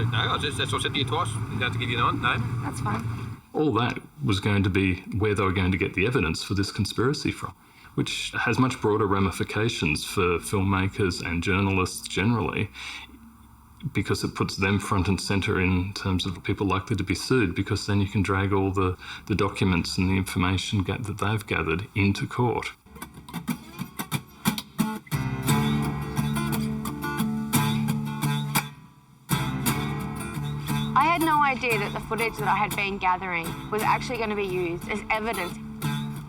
No, that's what I said to you twice. You don't have to give you an answer. No. That's fine. All that was going to be where they were going to get the evidence for this conspiracy from, which has much broader ramifications for filmmakers and journalists generally, because it puts them front and centre in terms of people likely to be sued, because then you can drag all the documents and the information that they've gathered into court. I had no idea that the footage that I had been gathering was actually going to be used as evidence.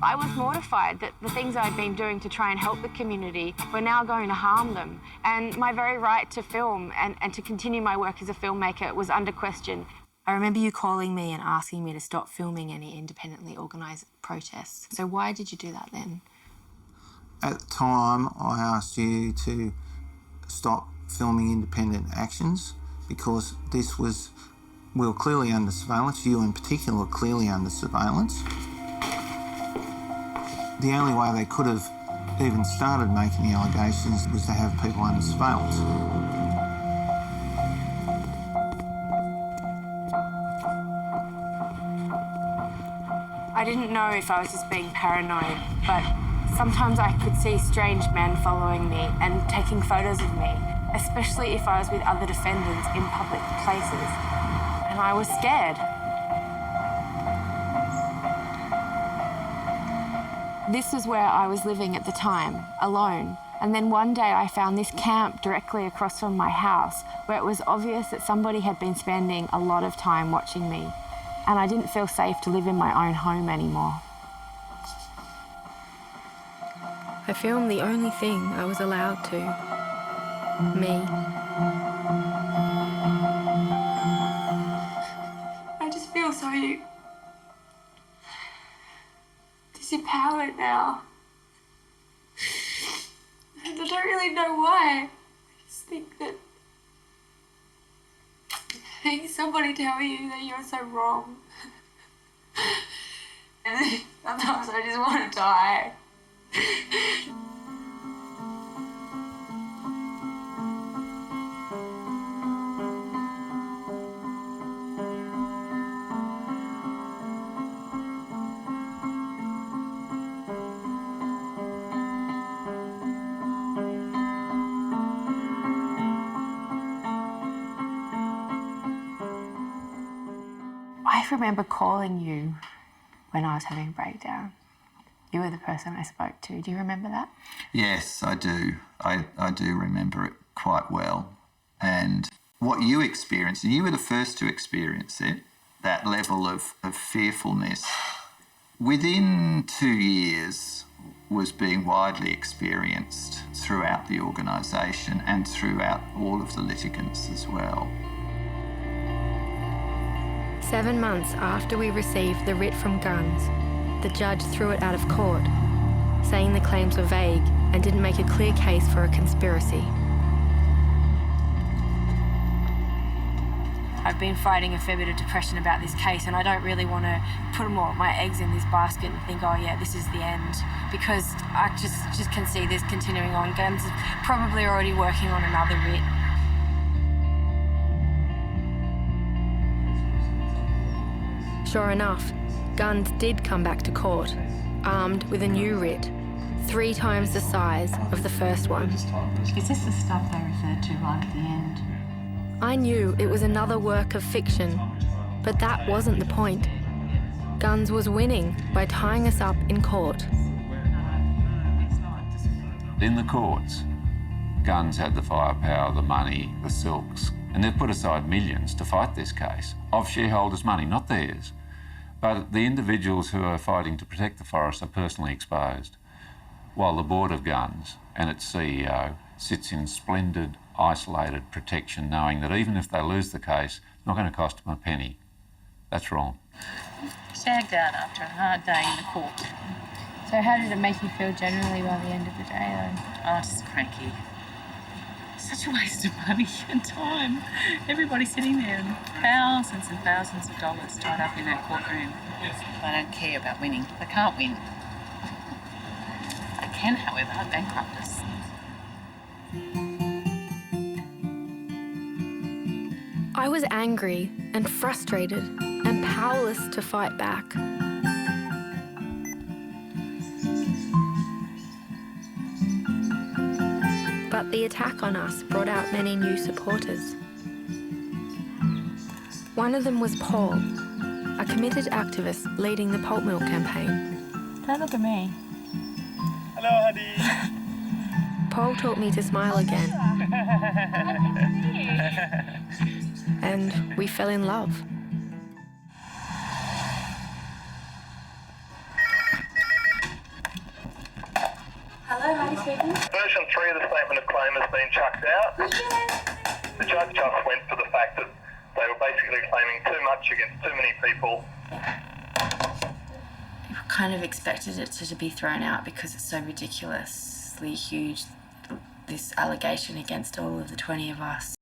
I was mortified that the things I'd been doing to try and help the community were now going to harm them. And my very right to film and to continue my work as a filmmaker was under question. I remember you calling me and asking me to stop filming any independently organised protests. So why did you do that then? At the time, I asked you to stop filming independent actions because we were clearly under surveillance. You in particular were clearly under surveillance. The only way they could have even started making the allegations was to have people under surveillance. I didn't know if I was just being paranoid, but sometimes I could see strange men following me and taking photos of me, especially if I was with other defendants in public places. And I was scared. This was where I was living at the time, alone. And then one day I found this camp directly across from my house where it was obvious that somebody had been spending a lot of time watching me. And I didn't feel safe to live in my own home anymore. I filmed the only thing I was allowed to. Me. I just feel so disempowered now. And I don't really know why. I just think that having somebody tell you that you're so wrong. And then sometimes I just want to die. I remember calling you when I was having a breakdown. You were the person I spoke to. Do you remember that? Yes, I do. I do remember it quite well. And what you experienced, and you were the first to experience it, that level of fearfulness, within 2 years was being widely experienced throughout the organisation and throughout all of the litigants as well. 7 months after we received the writ from Guns, the judge threw it out of court, saying the claims were vague and didn't make a clear case for a conspiracy. I've been fighting a fair bit of depression about this case, and I don't really want to put all my eggs in this basket and think, oh yeah, this is the end, because I just can see this continuing on. Guns is probably already working on another writ. Sure enough, Guns did come back to court, armed with a new writ, 3 times the size of the first one. Is this the stuff they referred to right at the end? I knew it was another work of fiction, but that wasn't the point. Guns was winning by tying us up in court. In the courts, Guns had the firepower, the money, the silks, and they've put aside millions to fight this case, of shareholders' money, not theirs. But the individuals who are fighting to protect the forest are personally exposed, while the Board of Guns and its CEO sits in splendid, isolated protection, knowing that even if they lose the case, it's not going to cost them a penny. That's wrong. Shagged out after a hard day in the court. So how did it make you feel generally by the end of the day, though? Oh, just cranky. Such a waste of money and time. Everybody's sitting there and thousands of dollars tied up in that courtroom. I don't care about winning. They can't win. They can, however, bankrupt us. I was angry and frustrated and powerless to fight back. But the attack on us brought out many new supporters. One of them was Paul, a committed activist leading the pulp mill campaign. Don't look at me. Hello, honey. Paul taught me to smile again. And we fell in love. Hello, Heidi speaking. Version 3 of the statement of claim has been chucked out. The judge just went for the fact that they were basically claiming too much against too many people. People kind of expected it to be thrown out because it's so ridiculously huge, this allegation against all of the 20 of us.